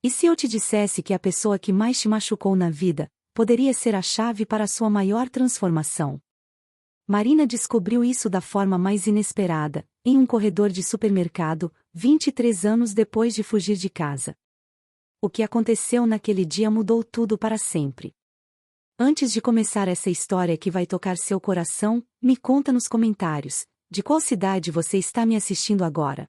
E se eu te dissesse que a pessoa que mais te machucou na vida poderia ser a chave para a sua maior transformação? Marina descobriu isso da forma mais inesperada, em um corredor de supermercado, 23 anos depois de fugir de casa. O que aconteceu naquele dia mudou tudo para sempre. Antes de começar essa história que vai tocar seu coração, me conta nos comentários, de qual cidade você está me assistindo agora.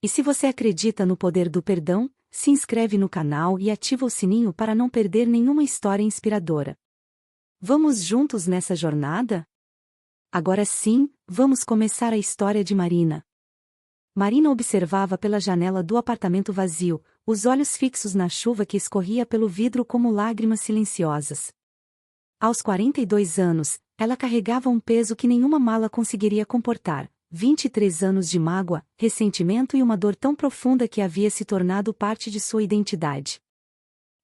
E se você acredita no poder do perdão, se inscreve no canal e ativa o sininho para não perder nenhuma história inspiradora. Vamos juntos nessa jornada? Agora sim, vamos começar a história de Marina. Marina observava pela janela do apartamento vazio, os olhos fixos na chuva que escorria pelo vidro como lágrimas silenciosas. Aos 42 anos, ela carregava um peso que nenhuma mala conseguiria comportar, 23 anos de mágoa, ressentimento e uma dor tão profunda que havia se tornado parte de sua identidade.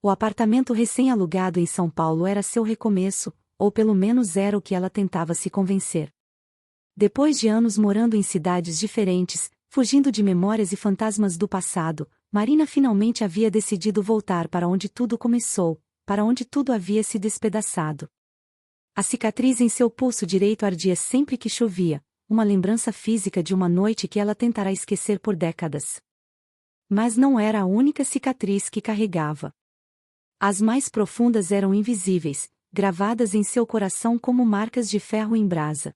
O apartamento recém-alugado em São Paulo era seu recomeço, ou pelo menos era o que ela tentava se convencer. Depois de anos morando em cidades diferentes, fugindo de memórias e fantasmas do passado, Marina finalmente havia decidido voltar para onde tudo começou, para onde tudo havia se despedaçado. A cicatriz em seu pulso direito ardia sempre que chovia, uma lembrança física de uma noite que ela tentará esquecer por décadas. Mas não era a única cicatriz que carregava. As mais profundas eram invisíveis, gravadas em seu coração como marcas de ferro em brasa.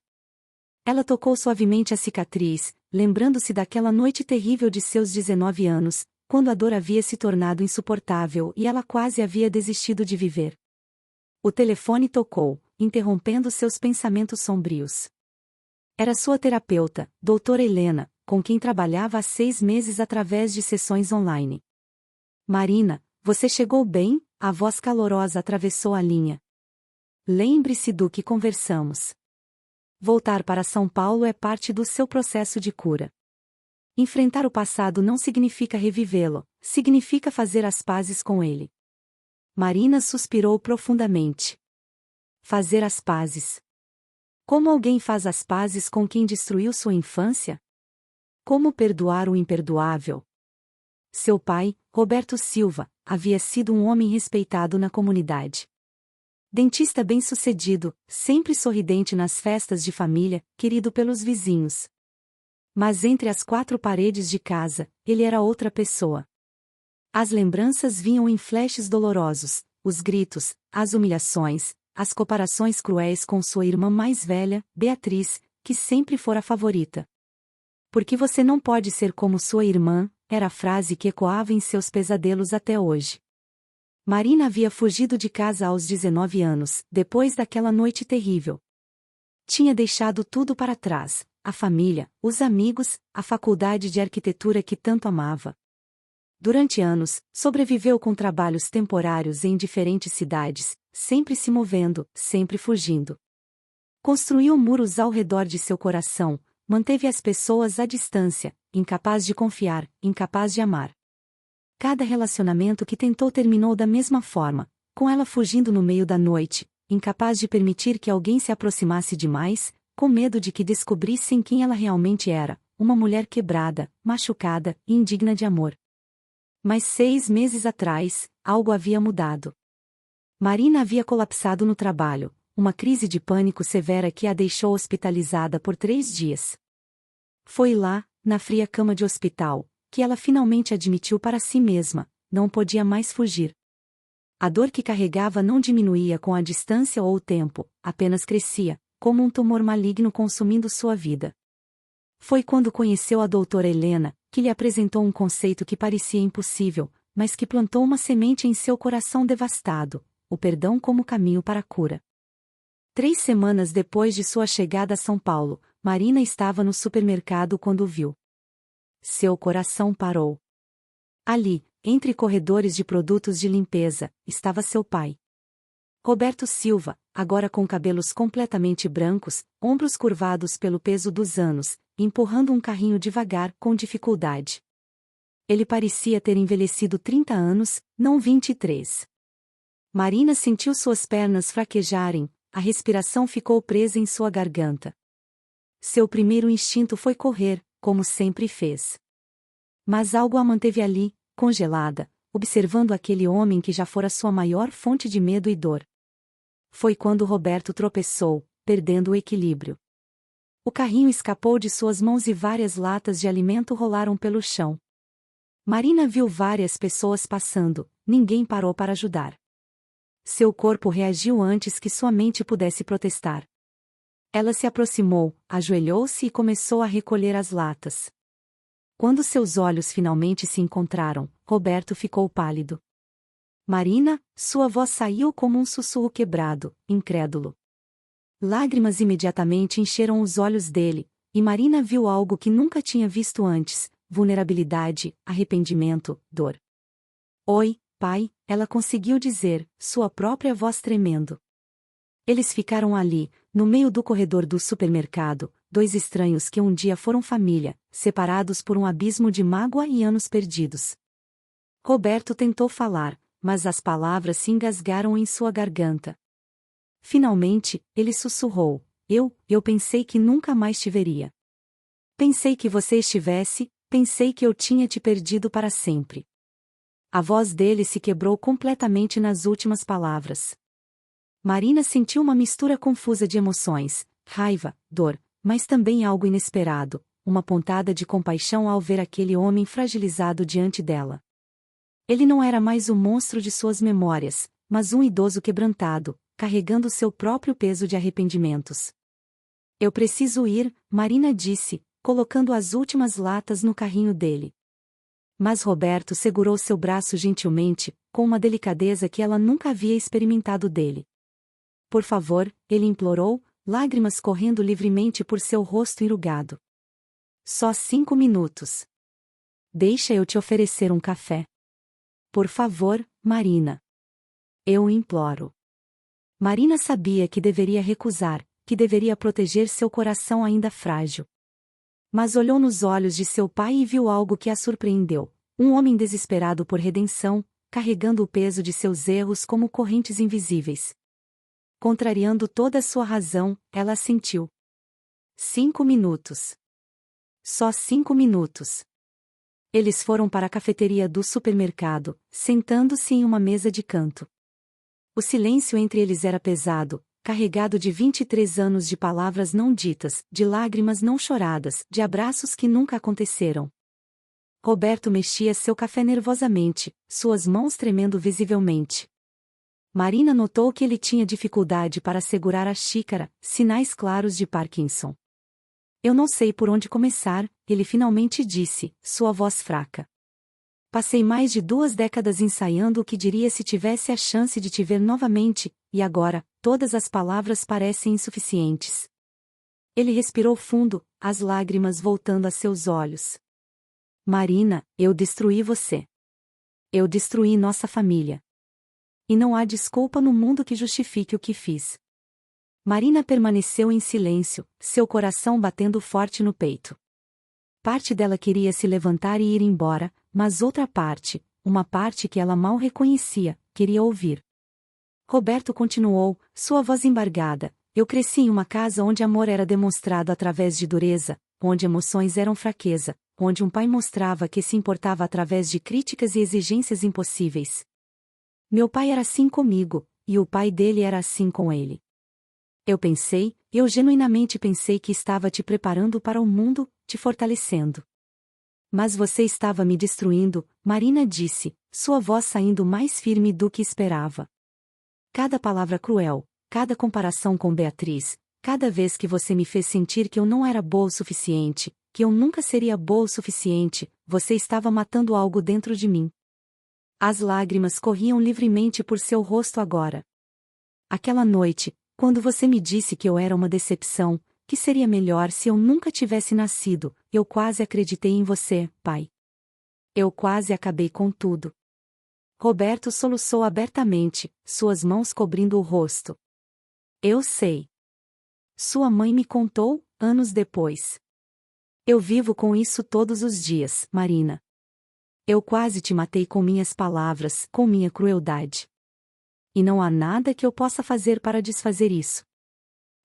Ela tocou suavemente a cicatriz, lembrando-se daquela noite terrível de seus 19 anos, quando a dor havia se tornado insuportável e ela quase havia desistido de viver. O telefone tocou, interrompendo seus pensamentos sombrios. Era sua terapeuta, doutora Helena, com quem trabalhava há 6 meses através de sessões online. Marina, você chegou bem? A voz calorosa atravessou a linha. Lembre-se do que conversamos. Voltar para São Paulo é parte do seu processo de cura. Enfrentar o passado não significa revivê-lo, significa fazer as pazes com ele. Marina suspirou profundamente. Fazer as pazes. Como alguém faz as pazes com quem destruiu sua infância? Como perdoar o imperdoável? Seu pai, Roberto Silva, havia sido um homem respeitado na comunidade. Dentista bem-sucedido, sempre sorridente nas festas de família, querido pelos vizinhos. Mas entre as 4 paredes de casa, ele era outra pessoa. As lembranças vinham em flashes dolorosos, os gritos, as humilhações, as comparações cruéis com sua irmã mais velha, Beatriz, que sempre fora a favorita. Porque você não pode ser como sua irmã, era a frase que ecoava em seus pesadelos até hoje. Marina havia fugido de casa aos 19 anos, depois daquela noite terrível. Tinha deixado tudo para trás, a família, os amigos, a faculdade de arquitetura que tanto amava. Durante anos, sobreviveu com trabalhos temporários em diferentes cidades, sempre se movendo, sempre fugindo. Construiu muros ao redor de seu coração, manteve as pessoas à distância, incapaz de confiar, incapaz de amar. Cada relacionamento que tentou terminou da mesma forma, com ela fugindo no meio da noite, incapaz de permitir que alguém se aproximasse demais, com medo de que descobrissem quem ela realmente era, uma mulher quebrada, machucada e indigna de amor. Mas 6 meses atrás, algo havia mudado. Marina havia colapsado no trabalho, uma crise de pânico severa que a deixou hospitalizada por 3 dias. Foi lá, na fria cama de hospital, que ela finalmente admitiu para si mesma, não podia mais fugir. A dor que carregava não diminuía com a distância ou o tempo, apenas crescia, como um tumor maligno consumindo sua vida. Foi quando conheceu a doutora Helena, que lhe apresentou um conceito que parecia impossível, mas que plantou uma semente em seu coração devastado, o perdão como caminho para a cura. 3 semanas depois de sua chegada a São Paulo, Marina estava no supermercado quando o viu. Seu coração parou. Ali, entre corredores de produtos de limpeza, estava seu pai. Roberto Silva, agora com cabelos completamente brancos, ombros curvados pelo peso dos anos, empurrando um carrinho devagar, com dificuldade. Ele parecia ter envelhecido 30 anos, não 23. Marina sentiu suas pernas fraquejarem, a respiração ficou presa em sua garganta. Seu primeiro instinto foi correr, como sempre fez. Mas algo a manteve ali, congelada, observando aquele homem que já fora sua maior fonte de medo e dor. Foi quando Roberto tropeçou, perdendo o equilíbrio. O carrinho escapou de suas mãos e várias latas de alimento rolaram pelo chão. Marina viu várias pessoas passando, ninguém parou para ajudar. Seu corpo reagiu antes que sua mente pudesse protestar. Ela se aproximou, ajoelhou-se e começou a recolher as latas. Quando seus olhos finalmente se encontraram, Roberto ficou pálido. Marina, sua voz saiu como um sussurro quebrado, incrédulo. Lágrimas imediatamente encheram os olhos dele, e Marina viu algo que nunca tinha visto antes: vulnerabilidade, arrependimento, dor. Oi, pai, ela conseguiu dizer, sua própria voz tremendo. Eles ficaram ali, no meio do corredor do supermercado, dois estranhos que um dia foram família, separados por um abismo de mágoa e anos perdidos. Roberto tentou falar, mas as palavras se engasgaram em sua garganta. Finalmente, ele sussurrou: Eu pensei que nunca mais te veria. Pensei que você estivesse, pensei que eu tinha te perdido para sempre. A voz dele se quebrou completamente nas últimas palavras. Marina sentiu uma mistura confusa de emoções, raiva, dor, mas também algo inesperado, uma pontada de compaixão ao ver aquele homem fragilizado diante dela. Ele não era mais o monstro de suas memórias, mas um idoso quebrantado, carregando seu próprio peso de arrependimentos. Eu preciso ir, Marina disse, colocando as últimas latas no carrinho dele. Mas Roberto segurou seu braço gentilmente, com uma delicadeza que ela nunca havia experimentado dele. Por favor, ele implorou, lágrimas correndo livremente por seu rosto enrugado. Só 5 minutos. Deixa eu te oferecer um café. Por favor, Marina. Eu imploro. Marina sabia que deveria recusar, que deveria proteger seu coração ainda frágil. Mas olhou nos olhos de seu pai e viu algo que a surpreendeu: um homem desesperado por redenção, carregando o peso de seus erros como correntes invisíveis. Contrariando toda a sua razão, ela assentiu. 5 minutos. Só 5 minutos. Eles foram para a cafeteria do supermercado, sentando-se em uma mesa de canto. O silêncio entre eles era pesado, carregado de 23 anos de palavras não ditas, de lágrimas não choradas, de abraços que nunca aconteceram. Roberto mexia seu café nervosamente, suas mãos tremendo visivelmente. Marina notou que ele tinha dificuldade para segurar a xícara, sinais claros de Parkinson. Eu não sei por onde começar, ele finalmente disse, sua voz fraca. Passei mais de 2 décadas ensaiando o que diria se tivesse a chance de te ver novamente, e agora, todas as palavras parecem insuficientes. Ele respirou fundo, as lágrimas voltando a seus olhos. Marina, eu destruí você. Eu destruí nossa família. E não há desculpa no mundo que justifique o que fiz. Marina permaneceu em silêncio, seu coração batendo forte no peito. Parte dela queria se levantar e ir embora, mas outra parte, uma parte que ela mal reconhecia, queria ouvir. Roberto continuou, sua voz embargada: eu cresci em uma casa onde amor era demonstrado através de dureza, onde emoções eram fraqueza, onde um pai mostrava que se importava através de críticas e exigências impossíveis. Meu pai era assim comigo, e o pai dele era assim com ele. Eu genuinamente pensei que estava te preparando para o mundo, te fortalecendo. Mas você estava me destruindo, Marina disse, sua voz saindo mais firme do que esperava. Cada palavra cruel, cada comparação com Beatriz, cada vez que você me fez sentir que eu não era boa o suficiente, que eu nunca seria boa o suficiente, você estava matando algo dentro de mim. As lágrimas corriam livremente por seu rosto agora. Aquela noite, quando você me disse que eu era uma decepção, que seria melhor se eu nunca tivesse nascido, eu quase acreditei em você, pai. Eu quase acabei com tudo. Roberto soluçou abertamente, suas mãos cobrindo o rosto. Eu sei. Sua mãe me contou, anos depois. Eu vivo com isso todos os dias, Marina. Eu quase te matei com minhas palavras, com minha crueldade. E não há nada que eu possa fazer para desfazer isso.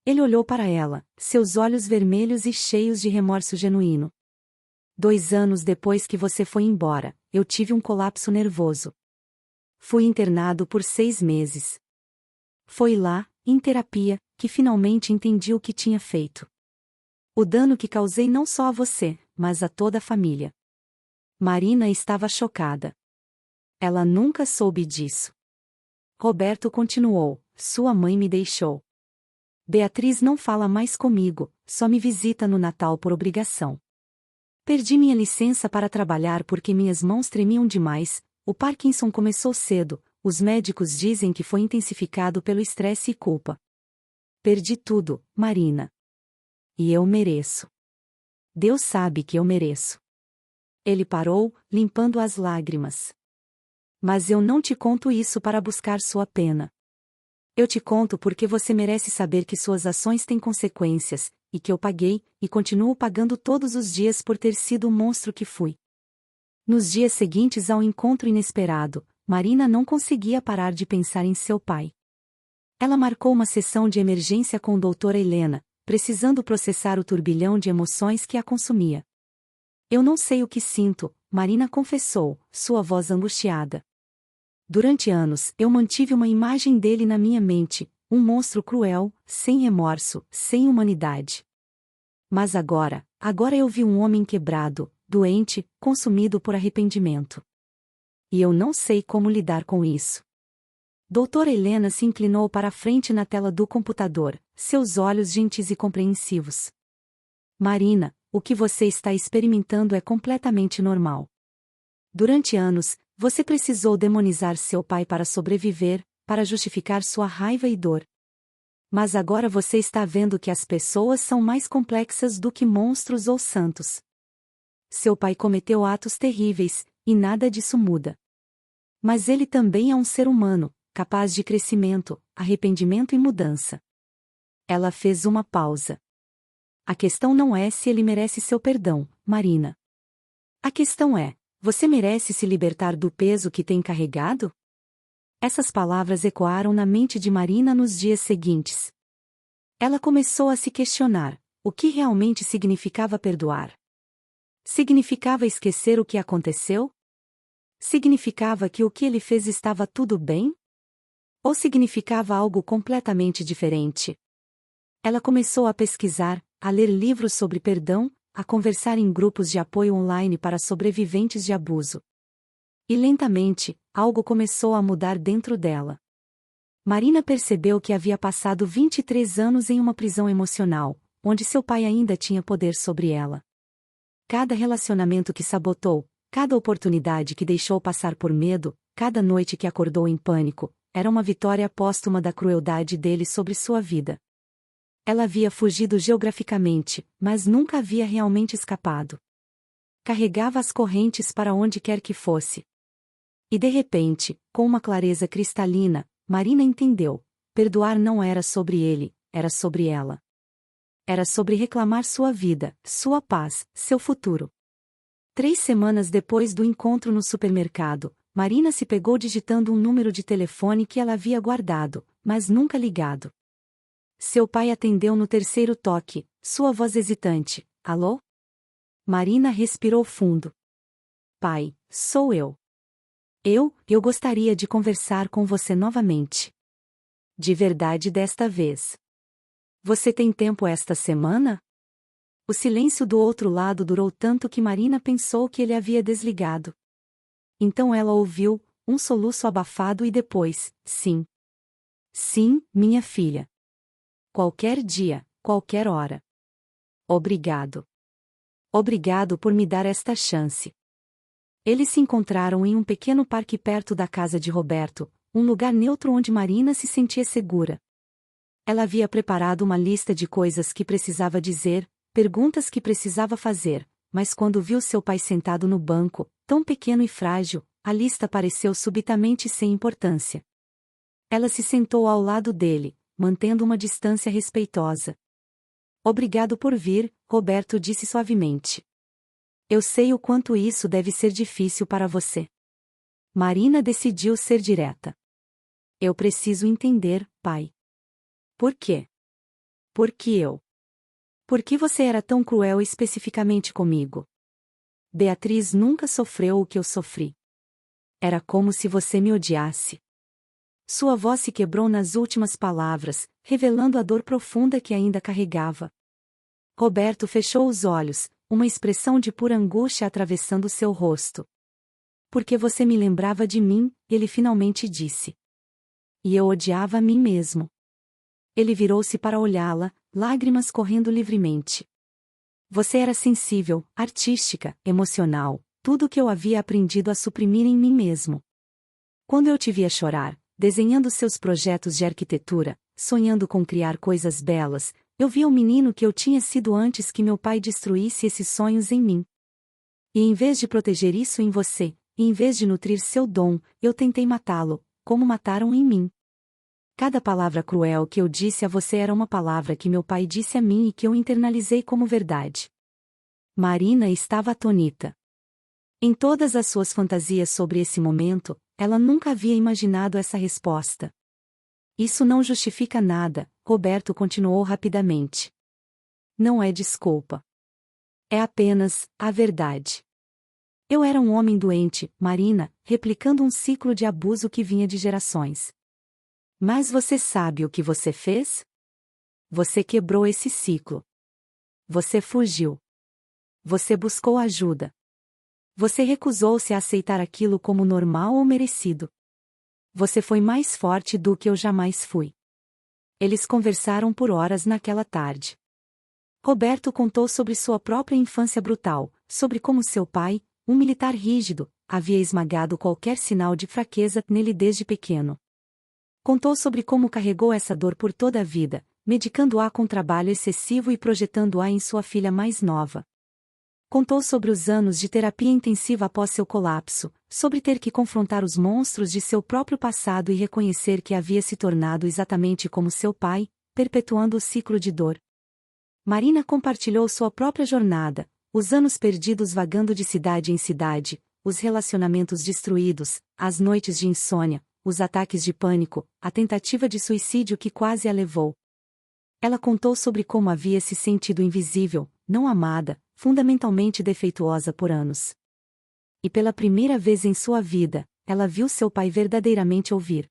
Ele olhou para ela, seus olhos vermelhos e cheios de remorso genuíno. 2 anos depois que você foi embora, eu tive um colapso nervoso. Fui internado por 6 meses. Foi lá, em terapia, que finalmente entendi o que tinha feito. O dano que causei não só a você, mas a toda a família. Marina estava chocada. Ela nunca soube disso. Roberto continuou: sua mãe me deixou. Beatriz não fala mais comigo, só me visita no Natal por obrigação. Perdi minha licença para trabalhar porque minhas mãos tremiam demais. O Parkinson começou cedo, os médicos dizem que foi intensificado pelo estresse e culpa. Perdi tudo, Marina. E eu mereço. Deus sabe que eu mereço. Ele parou, limpando as lágrimas. Mas eu não te conto isso para buscar sua pena. Eu te conto porque você merece saber que suas ações têm consequências, e que eu paguei, e continuo pagando todos os dias por ter sido o monstro que fui. Nos dias seguintes ao encontro inesperado, Marina não conseguia parar de pensar em seu pai. Ela marcou uma sessão de emergência com doutora Helena, precisando processar o turbilhão de emoções que a consumia. Eu não sei o que sinto, Marina confessou, sua voz angustiada. Durante anos eu mantive uma imagem dele na minha mente, um monstro cruel, sem remorso, sem humanidade. Mas agora eu vi um homem quebrado, doente, consumido por arrependimento. E eu não sei como lidar com isso. Doutora Helena se inclinou para a frente na tela do computador, seus olhos gentis e compreensivos. Marina, o que você está experimentando é completamente normal. Durante anos, você precisou demonizar seu pai para sobreviver, para justificar sua raiva e dor. Mas agora você está vendo que as pessoas são mais complexas do que monstros ou santos. Seu pai cometeu atos terríveis, e nada disso muda. Mas ele também é um ser humano, capaz de crescimento, arrependimento e mudança. Ela fez uma pausa. A questão não é se ele merece seu perdão, Marina. A questão é: você merece se libertar do peso que tem carregado? Essas palavras ecoaram na mente de Marina nos dias seguintes. Ela começou a se questionar: o que realmente significava perdoar? Significava esquecer o que aconteceu? Significava que o que ele fez estava tudo bem? Ou significava algo completamente diferente? Ela começou a pesquisar, a ler livros sobre perdão, a conversar em grupos de apoio online para sobreviventes de abuso. E lentamente, algo começou a mudar dentro dela. Marina percebeu que havia passado 23 anos em uma prisão emocional, onde seu pai ainda tinha poder sobre ela. Cada relacionamento que sabotou, cada oportunidade que deixou passar por medo, cada noite que acordou em pânico, era uma vitória póstuma da crueldade dele sobre sua vida. Ela havia fugido geograficamente, mas nunca havia realmente escapado. Carregava as correntes para onde quer que fosse. E de repente, com uma clareza cristalina, Marina entendeu: perdoar não era sobre ele, era sobre ela. Era sobre reclamar sua vida, sua paz, seu futuro. 3 semanas depois do encontro no supermercado, Marina se pegou digitando um número de telefone que ela havia guardado, mas nunca ligado. Seu pai atendeu no terceiro toque, sua voz hesitante: alô? Marina respirou fundo. Pai, sou eu. Eu gostaria de conversar com você novamente. De verdade desta vez. Você tem tempo esta semana? O silêncio do outro lado durou tanto que Marina pensou que ele havia desligado. Então ela ouviu um soluço abafado e depois: sim. Sim, minha filha. Qualquer dia, qualquer hora. Obrigado. Obrigado por me dar esta chance. Eles se encontraram em um pequeno parque perto da casa de Roberto, um lugar neutro onde Marina se sentia segura. Ela havia preparado uma lista de coisas que precisava dizer, perguntas que precisava fazer, mas quando viu seu pai sentado no banco, tão pequeno e frágil, a lista pareceu subitamente sem importância. Ela se sentou ao lado dele, mantendo uma distância respeitosa. Obrigado por vir, Roberto disse suavemente. Eu sei o quanto isso deve ser difícil para você. Marina decidiu ser direta. Eu preciso entender, pai. Por quê? Por que eu? Por que você era tão cruel especificamente comigo? Beatriz nunca sofreu o que eu sofri. Era como se você me odiasse. Sua voz se quebrou nas últimas palavras, revelando a dor profunda que ainda carregava. Roberto fechou os olhos, uma expressão de pura angústia atravessando seu rosto. Porque você me lembrava de mim, ele finalmente disse. E eu odiava a mim mesmo. Ele virou-se para olhá-la, lágrimas correndo livremente. Você era sensível, artística, emocional, tudo o que eu havia aprendido a suprimir em mim mesmo. Quando eu te via chorar, desenhando seus projetos de arquitetura, sonhando com criar coisas belas, eu via o menino que eu tinha sido antes que meu pai destruísse esses sonhos em mim. E em vez de proteger isso em você, e em vez de nutrir seu dom, eu tentei matá-lo, como mataram em mim. Cada palavra cruel que eu disse a você era uma palavra que meu pai disse a mim e que eu internalizei como verdade. Marina estava atônita. Em todas as suas fantasias sobre esse momento, ela nunca havia imaginado essa resposta. Isso não justifica nada, Roberto continuou rapidamente. Não é desculpa. É apenas a verdade. Eu era um homem doente, Marina, replicando um ciclo de abuso que vinha de gerações. Mas você sabe o que você fez? Você quebrou esse ciclo. Você fugiu. Você buscou ajuda. Você recusou-se a aceitar aquilo como normal ou merecido. Você foi mais forte do que eu jamais fui. Eles conversaram por horas naquela tarde. Roberto contou sobre sua própria infância brutal, sobre como seu pai, um militar rígido, havia esmagado qualquer sinal de fraqueza nele desde pequeno. Contou sobre como carregou essa dor por toda a vida, medicando-a com trabalho excessivo e projetando-a em sua filha mais nova. Contou sobre os anos de terapia intensiva após seu colapso, sobre ter que confrontar os monstros de seu próprio passado e reconhecer que havia se tornado exatamente como seu pai, perpetuando o ciclo de dor. Marina compartilhou sua própria jornada, os anos perdidos vagando de cidade em cidade, os relacionamentos destruídos, as noites de insônia, os ataques de pânico, a tentativa de suicídio que quase a levou. Ela contou sobre como havia se sentido invisível, não amada, fundamentalmente defeituosa por anos. E pela primeira vez em sua vida, ela viu seu pai verdadeiramente ouvir.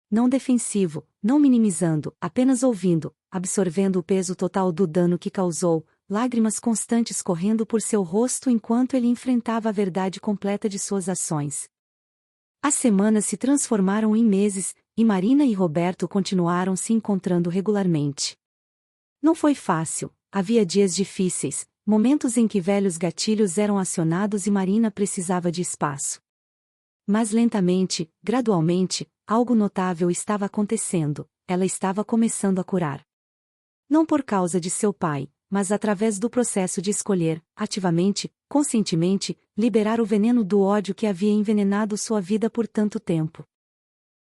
Não defensivo, não minimizando, apenas ouvindo, absorvendo o peso total do dano que causou, lágrimas constantes correndo por seu rosto enquanto ele enfrentava a verdade completa de suas ações. As semanas se transformaram em meses, e Marina e Roberto continuaram se encontrando regularmente. Não foi fácil, havia dias difíceis, momentos em que velhos gatilhos eram acionados e Marina precisava de espaço. Mas lentamente, gradualmente, algo notável estava acontecendo, ela estava começando a curar. Não por causa de seu pai, mas através do processo de escolher, ativamente, conscientemente, liberar o veneno do ódio que havia envenenado sua vida por tanto tempo.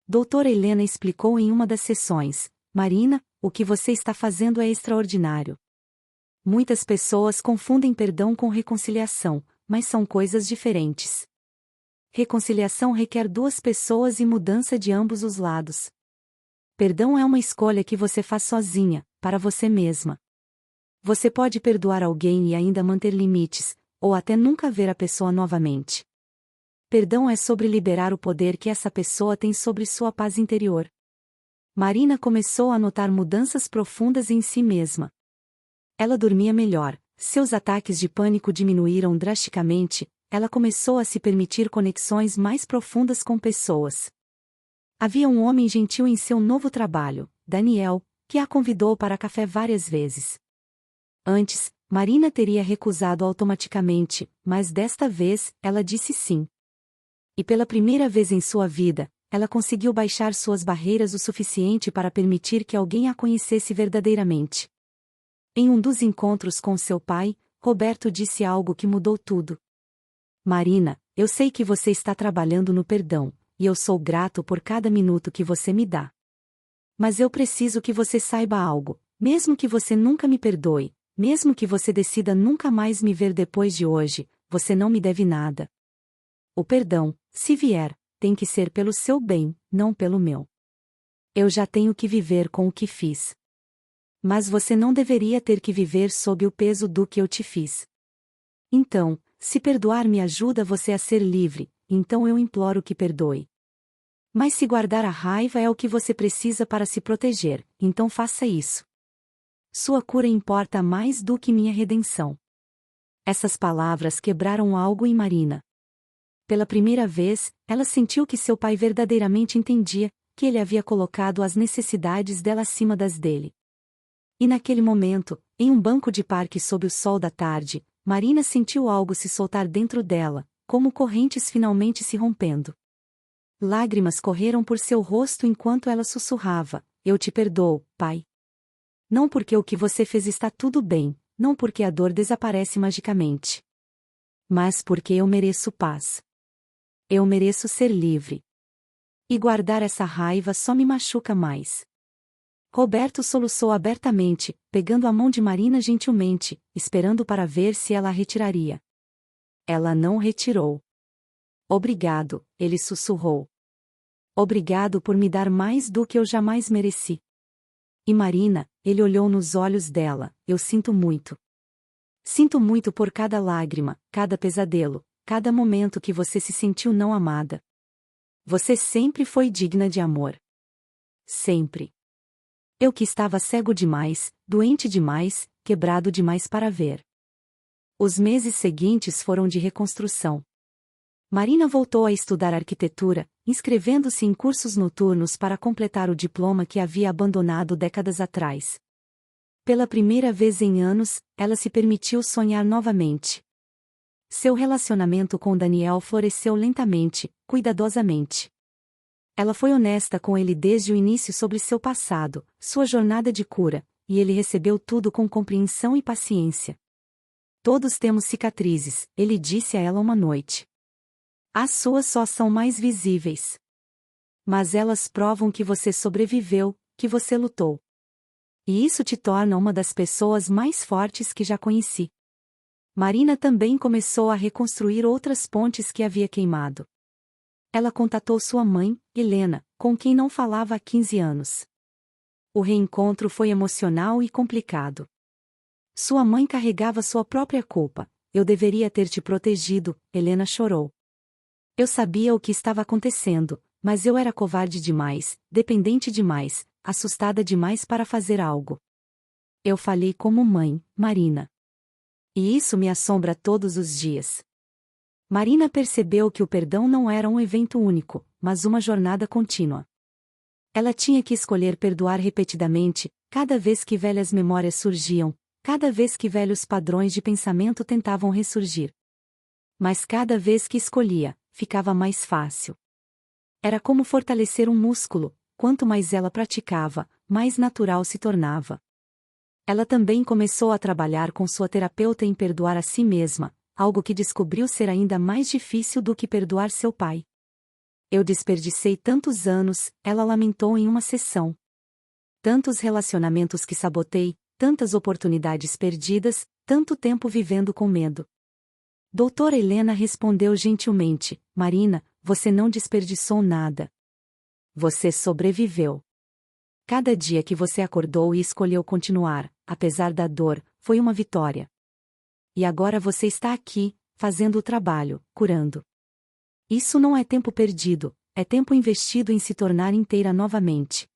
Doutora Helena explicou em uma das sessões: Marina, o que você está fazendo é extraordinário. Muitas pessoas confundem perdão com reconciliação, mas são coisas diferentes. Reconciliação requer duas pessoas e mudança de ambos os lados. Perdão é uma escolha que você faz sozinha, para você mesma. Você pode perdoar alguém e ainda manter limites, ou até nunca ver a pessoa novamente. Perdão é sobre liberar o poder que essa pessoa tem sobre sua paz interior. Marina começou a notar mudanças profundas em si mesma. Ela dormia melhor, seus ataques de pânico diminuíram drasticamente, ela começou a se permitir conexões mais profundas com pessoas. Havia um homem gentil em seu novo trabalho, Daniel, que a convidou para café várias vezes. Antes, Marina teria recusado automaticamente, mas desta vez, ela disse sim. E pela primeira vez em sua vida, ela conseguiu baixar suas barreiras o suficiente para permitir que alguém a conhecesse verdadeiramente. Em um dos encontros com seu pai, Roberto disse algo que mudou tudo. Marina, eu sei que você está trabalhando no perdão, e eu sou grato por cada minuto que você me dá. Mas eu preciso que você saiba algo, mesmo que você nunca me perdoe, mesmo que você decida nunca mais me ver depois de hoje, você não me deve nada. O perdão, se vier, tem que ser pelo seu bem, não pelo meu. Eu já tenho que viver com o que fiz. Mas você não deveria ter que viver sob o peso do que eu te fiz. Então, Se perdoar me ajuda você a ser livre, então eu imploro que perdoe. Mas se guardar a raiva é o que você precisa para se proteger, então faça isso. Sua cura importa mais do que minha redenção. Essas palavras quebraram algo em Marina. Pela primeira vez, ela sentiu que seu pai verdadeiramente entendia que ele havia colocado as necessidades dela acima das dele. E naquele momento, em um banco de parque sob o sol da tarde, Marina sentiu algo se soltar dentro dela, como correntes finalmente se rompendo. Lágrimas correram por seu rosto enquanto ela sussurrava: "Eu te perdoo, pai. Não porque o que você fez está tudo bem, não porque a dor desaparece magicamente. Mas porque eu mereço paz. Eu mereço ser livre. E guardar essa raiva só me machuca mais." Roberto soluçou abertamente, pegando a mão de Marina gentilmente, esperando para ver se ela a retiraria. Ela não retirou. "Obrigado", ele sussurrou. "Obrigado por me dar mais do que eu jamais mereci." E Marina, ele olhou nos olhos dela: "Eu sinto muito. Sinto muito por cada lágrima, cada pesadelo, cada momento que você se sentiu não amada. Você sempre foi digna de amor. Sempre. Eu que estava cego demais, doente demais, quebrado demais para ver." Os meses seguintes foram de reconstrução. Marina voltou a estudar arquitetura, inscrevendo-se em cursos noturnos para completar o diploma que havia abandonado décadas atrás. Pela primeira vez em anos, ela se permitiu sonhar novamente. Seu relacionamento com Daniel floresceu lentamente, cuidadosamente. Ela foi honesta com ele desde o início sobre seu passado, sua jornada de cura, e ele recebeu tudo com compreensão e paciência. "Todos temos cicatrizes", ele disse a ela uma noite. "As suas só são mais visíveis. Mas elas provam que você sobreviveu, que você lutou. E isso te torna uma das pessoas mais fortes que já conheci." Marina também começou a reconstruir outras pontes que havia queimado. Ela contatou sua mãe, Helena, com quem não falava há 15 anos. O reencontro foi emocional e complicado. Sua mãe carregava sua própria culpa. "Eu deveria ter te protegido", Helena chorou. "Eu sabia o que estava acontecendo, mas eu era covarde demais, dependente demais, assustada demais para fazer algo. Eu falhei como mãe, Marina. E isso me assombra todos os dias." Marina percebeu que o perdão não era um evento único, mas uma jornada contínua. Ela tinha que escolher perdoar repetidamente, cada vez que velhas memórias surgiam, cada vez que velhos padrões de pensamento tentavam ressurgir. Mas cada vez que escolhia, ficava mais fácil. Era como fortalecer um músculo: quanto mais ela praticava, mais natural se tornava. Ela também começou a trabalhar com sua terapeuta em perdoar a si mesma, algo que descobriu ser ainda mais difícil do que perdoar seu pai. "Eu desperdicei tantos anos", ela lamentou em uma sessão. "Tantos relacionamentos que sabotei, tantas oportunidades perdidas, tanto tempo vivendo com medo." Doutora Helena respondeu gentilmente: "Marina, você não desperdiçou nada. Você sobreviveu. Cada dia que você acordou e escolheu continuar, apesar da dor, foi uma vitória. E agora você está aqui, fazendo o trabalho, curando. Isso não é tempo perdido, é tempo investido em se tornar inteira novamente."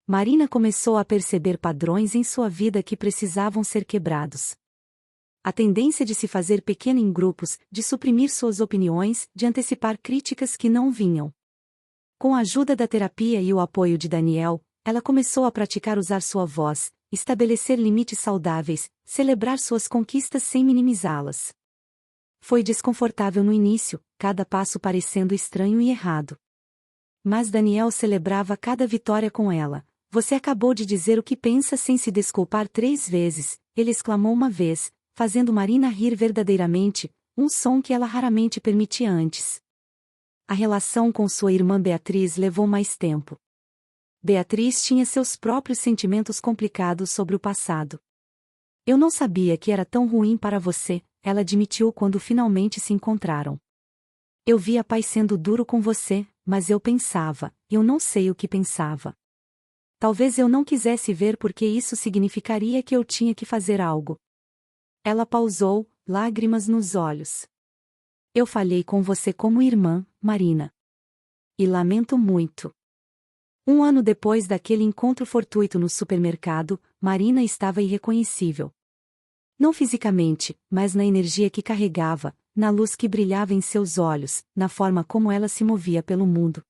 Marina começou a perceber padrões em sua vida que precisavam ser quebrados. A tendência de se fazer pequena em grupos, de suprimir suas opiniões, de antecipar críticas que não vinham. Com a ajuda da terapia e o apoio de Daniel, ela começou a praticar usar sua voz, estabelecer limites saudáveis, celebrar suas conquistas sem minimizá-las. Foi desconfortável no início, cada passo parecendo estranho e errado. Mas Daniel celebrava cada vitória com ela. "Você acabou de dizer o que pensa sem se desculpar 3 vezes", ele exclamou uma vez, fazendo Marina rir verdadeiramente, um som que ela raramente permitia antes. A relação com sua irmã Beatriz levou mais tempo. Beatriz tinha seus próprios sentimentos complicados sobre o passado. "Eu não sabia que era tão ruim para você", ela admitiu quando finalmente se encontraram. "Eu via pai sendo duro com você, mas eu pensava, eu não sei o que pensava. Talvez eu não quisesse ver porque isso significaria que eu tinha que fazer algo." Ela pausou, lágrimas nos olhos. Eu falhei com você como irmã, Marina. E lamento muito. 1 ano depois daquele encontro fortuito no supermercado, Marina estava irreconhecível. Não fisicamente, mas na energia que carregava, na luz que brilhava em seus olhos, na forma como ela se movia pelo mundo.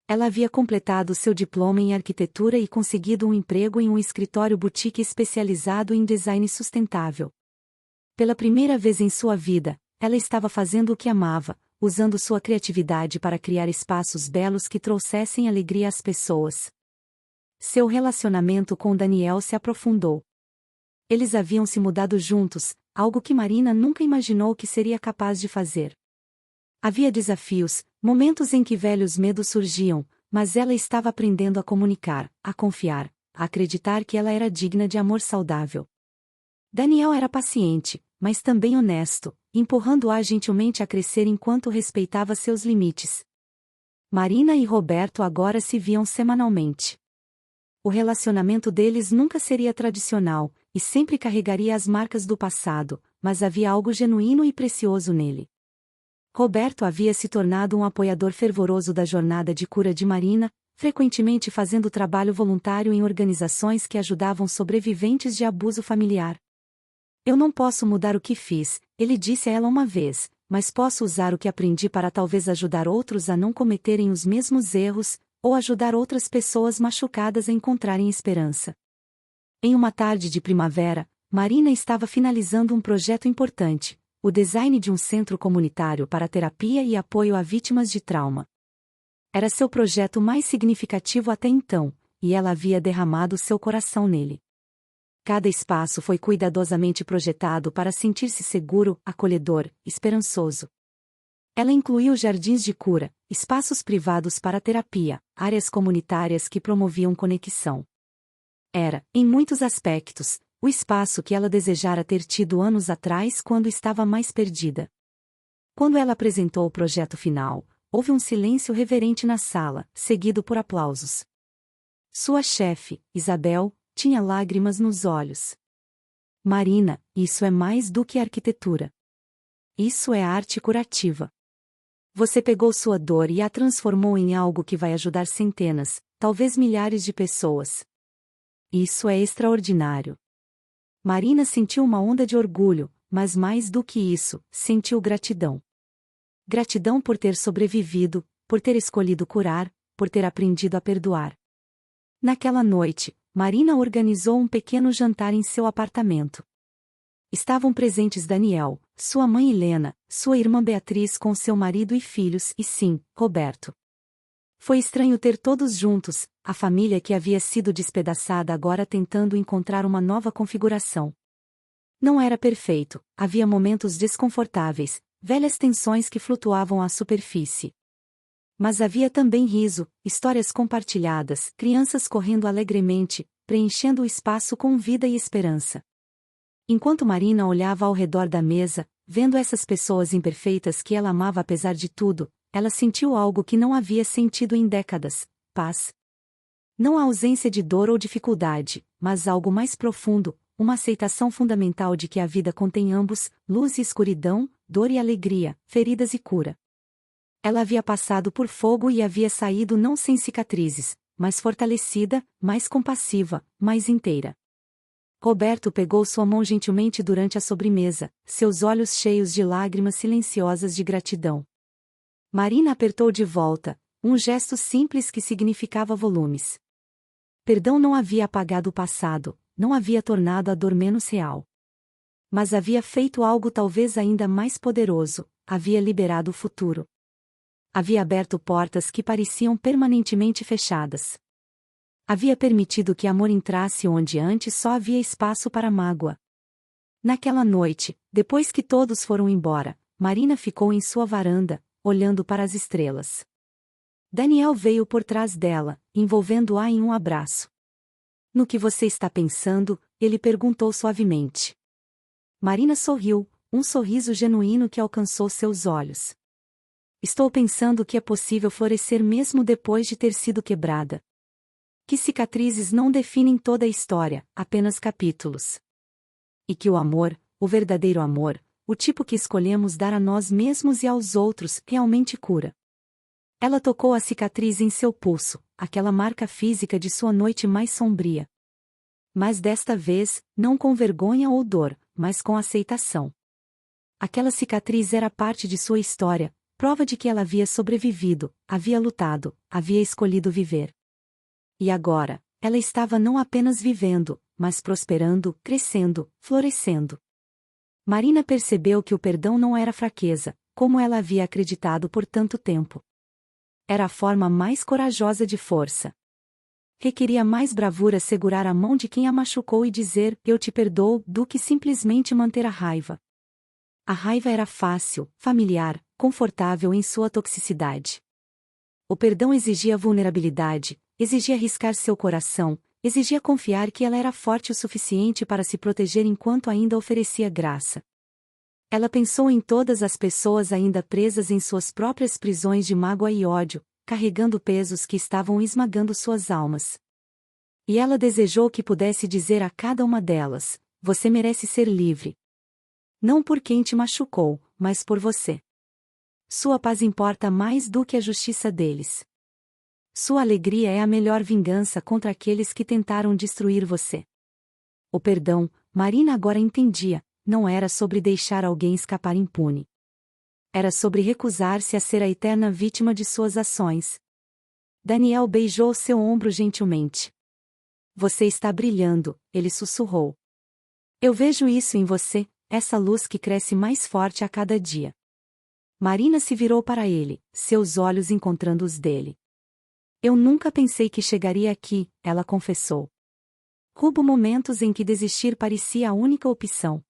Ela havia completado seu diploma em arquitetura e conseguido um emprego em um escritório boutique especializado em design sustentável. Pela primeira vez em sua vida, ela estava fazendo o que amava, usando sua criatividade para criar espaços belos que trouxessem alegria às pessoas. Seu relacionamento com Daniel se aprofundou. Eles haviam se mudado juntos, algo que Marina nunca imaginou que seria capaz de fazer. Havia desafios, momentos em que velhos medos surgiam, mas ela estava aprendendo a comunicar, a confiar, a acreditar que ela era digna de amor saudável. Daniel era paciente, mas também honesto, empurrando-a gentilmente a crescer enquanto respeitava seus limites. Marina e Roberto agora se viam semanalmente. O relacionamento deles nunca seria tradicional, e sempre carregaria as marcas do passado, mas havia algo genuíno e precioso nele. Roberto havia se tornado um apoiador fervoroso da jornada de cura de Marina, frequentemente fazendo trabalho voluntário em organizações que ajudavam sobreviventes de abuso familiar. Eu não posso mudar o que fiz, ele disse a ela uma vez, mas posso usar o que aprendi para talvez ajudar outros a não cometerem os mesmos erros, ou ajudar outras pessoas machucadas a encontrarem esperança. Em uma tarde de primavera, Marina estava finalizando um projeto importante, o design de um centro comunitário para terapia e apoio a vítimas de trauma. Era seu projeto mais significativo até então, e ela havia derramado seu coração nele. Cada espaço foi cuidadosamente projetado para sentir-se seguro, acolhedor, esperançoso. Ela incluiu jardins de cura, espaços privados para terapia, áreas comunitárias que promoviam conexão. Era, em muitos aspectos, o espaço que ela desejara ter tido anos atrás quando estava mais perdida. Quando ela apresentou o projeto final, houve um silêncio reverente na sala, seguido por aplausos. Sua chefe, Isabel, tinha lágrimas nos olhos. Marina, isso é mais do que arquitetura. Isso é arte curativa. Você pegou sua dor e a transformou em algo que vai ajudar centenas, talvez milhares de pessoas. Isso é extraordinário. Marina sentiu uma onda de orgulho, mas mais do que isso, sentiu gratidão. Gratidão por ter sobrevivido, por ter escolhido curar, por ter aprendido a perdoar. Naquela noite, Marina organizou um pequeno jantar em seu apartamento. Estavam presentes Daniel, sua mãe Helena, sua irmã Beatriz com seu marido e filhos e sim, Roberto. Foi estranho ter todos juntos, a família que havia sido despedaçada agora tentando encontrar uma nova configuração. Não era perfeito, havia momentos desconfortáveis, velhas tensões que flutuavam à superfície. Mas havia também riso, histórias compartilhadas, crianças correndo alegremente, preenchendo o espaço com vida e esperança. Enquanto Marina olhava ao redor da mesa, vendo essas pessoas imperfeitas que ela amava apesar de tudo, ela sentiu algo que não havia sentido em décadas: paz. Não a ausência de dor ou dificuldade, mas algo mais profundo, uma aceitação fundamental de que a vida contém ambos, luz e escuridão, dor e alegria, feridas e cura. Ela havia passado por fogo e havia saído não sem cicatrizes, mas fortalecida, mais compassiva, mais inteira. Roberto pegou sua mão gentilmente durante a sobremesa, seus olhos cheios de lágrimas silenciosas de gratidão. Marina apertou de volta, um gesto simples que significava volumes. Perdão não havia apagado o passado, não havia tornado a dor menos real. Mas havia feito algo talvez ainda mais poderoso, havia liberado o futuro. Havia aberto portas que pareciam permanentemente fechadas. Havia permitido que amor entrasse onde antes só havia espaço para mágoa. Naquela noite, depois que todos foram embora, Marina ficou em sua varanda, olhando para as estrelas. Daniel veio por trás dela, envolvendo-a em um abraço. No que você está pensando? Ele perguntou suavemente. Marina sorriu, um sorriso genuíno que alcançou seus olhos. Estou pensando que é possível florescer mesmo depois de ter sido quebrada. Que cicatrizes não definem toda a história, apenas capítulos. E que o amor, o verdadeiro amor, o tipo que escolhemos dar a nós mesmos e aos outros, realmente cura. Ela tocou a cicatriz em seu pulso, aquela marca física de sua noite mais sombria. Mas desta vez, não com vergonha ou dor, mas com aceitação. Aquela cicatriz era parte de sua história, prova de que ela havia sobrevivido, havia lutado, havia escolhido viver. E agora, ela estava não apenas vivendo, mas prosperando, crescendo, florescendo. Marina percebeu que o perdão não era fraqueza, como ela havia acreditado por tanto tempo. Era a forma mais corajosa de força. Requeria mais bravura segurar a mão de quem a machucou e dizer, eu te perdoo, do que simplesmente manter a raiva. A raiva era fácil, familiar, confortável em sua toxicidade. O perdão exigia vulnerabilidade, exigia arriscar seu coração, exigia confiar que ela era forte o suficiente para se proteger enquanto ainda oferecia graça. Ela pensou em todas as pessoas ainda presas em suas próprias prisões de mágoa e ódio, carregando pesos que estavam esmagando suas almas. E ela desejou que pudesse dizer a cada uma delas: você merece ser livre. Não por quem te machucou, mas por você. Sua paz importa mais do que a justiça deles. Sua alegria é a melhor vingança contra aqueles que tentaram destruir você. O perdão, Marina agora entendia, não era sobre deixar alguém escapar impune. Era sobre recusar-se a ser a eterna vítima de suas ações. Daniel beijou seu ombro gentilmente. Você está brilhando, ele sussurrou. Eu vejo isso em você, essa luz que cresce mais forte a cada dia. Marina se virou para ele, seus olhos encontrando os dele. Eu nunca pensei que chegaria aqui, ela confessou. Houve momentos em que desistir parecia a única opção.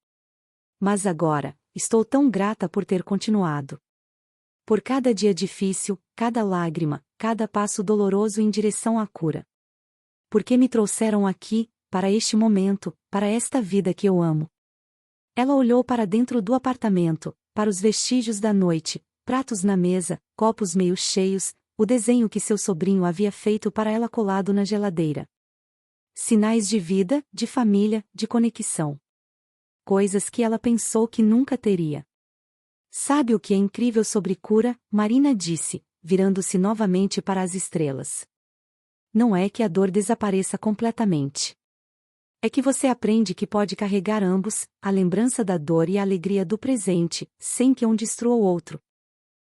Mas agora, estou tão grata por ter continuado. Por cada dia difícil, cada lágrima, cada passo doloroso em direção à cura. Porque me trouxeram aqui, para este momento, para esta vida que eu amo. Ela olhou para dentro do apartamento, para os vestígios da noite, pratos na mesa, copos meio cheios, o desenho que seu sobrinho havia feito para ela colado na geladeira. Sinais de vida, de família, de conexão. Coisas que ela pensou que nunca teria. Sabe o que é incrível sobre cura? Marina disse, virando-se novamente para as estrelas. Não é que a dor desapareça completamente. É que você aprende que pode carregar ambos, a lembrança da dor e a alegria do presente, sem que um destrua o outro.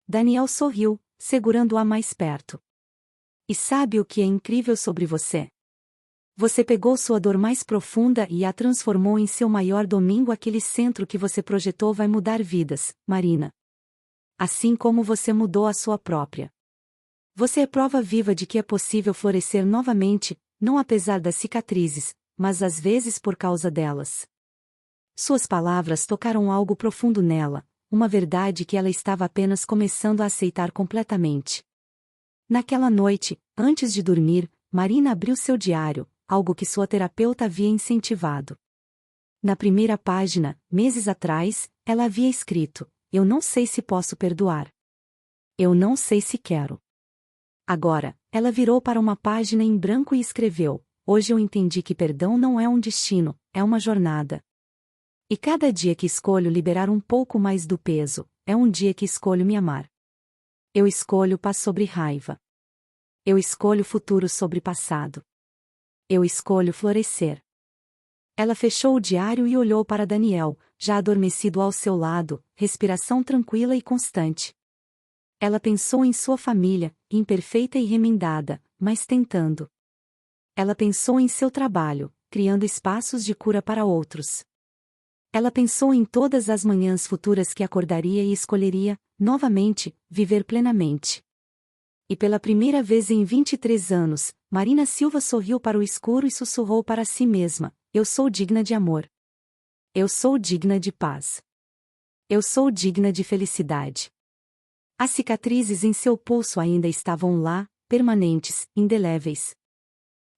Daniel sorriu, segurando-a mais perto. E sabe o que é incrível sobre você? Você pegou sua dor mais profunda e a transformou em seu maior domingo. Aquele centro que você projetou vai mudar vidas, Marina. Assim como você mudou a sua própria. Você é prova viva de que é possível florescer novamente, não apesar das cicatrizes, mas às vezes por causa delas. Suas palavras tocaram algo profundo nela, uma verdade que ela estava apenas começando a aceitar completamente. Naquela noite, antes de dormir, Marina abriu seu diário, algo que sua terapeuta havia incentivado. Na primeira página, meses atrás, ela havia escrito: eu não sei se posso perdoar. Eu não sei se quero. Agora, ela virou para uma página em branco e escreveu: hoje eu entendi que perdão não é um destino, é uma jornada. E cada dia que escolho liberar um pouco mais do peso, é um dia que escolho me amar. Eu escolho paz sobre raiva. Eu escolho futuro sobre passado. Eu escolho florescer. Ela fechou o diário e olhou para Daniel, já adormecido ao seu lado, respiração tranquila e constante. Ela pensou em sua família, imperfeita e remendada, mas tentando. Ela pensou em seu trabalho, criando espaços de cura para outros. Ela pensou em todas as manhãs futuras que acordaria e escolheria, novamente, viver plenamente. E pela primeira vez em 23 anos, Marina Silva sorriu para o escuro e sussurrou para si mesma: eu sou digna de amor. Eu sou digna de paz. Eu sou digna de felicidade. As cicatrizes em seu pulso ainda estavam lá, permanentes, indeléveis.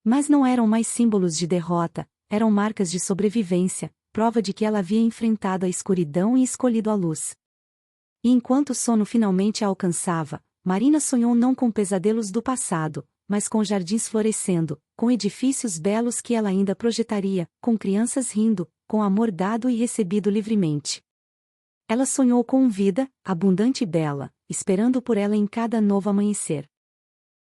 Mas não eram mais símbolos de derrota, eram marcas de sobrevivência, prova de que ela havia enfrentado a escuridão e escolhido a luz. E enquanto o sono finalmente a alcançava, Marina sonhou não com pesadelos do passado, mas com jardins florescendo, com edifícios belos que ela ainda projetaria, com crianças rindo, com amor dado e recebido livremente. Ela sonhou com vida, abundante e bela, esperando por ela em cada novo amanhecer.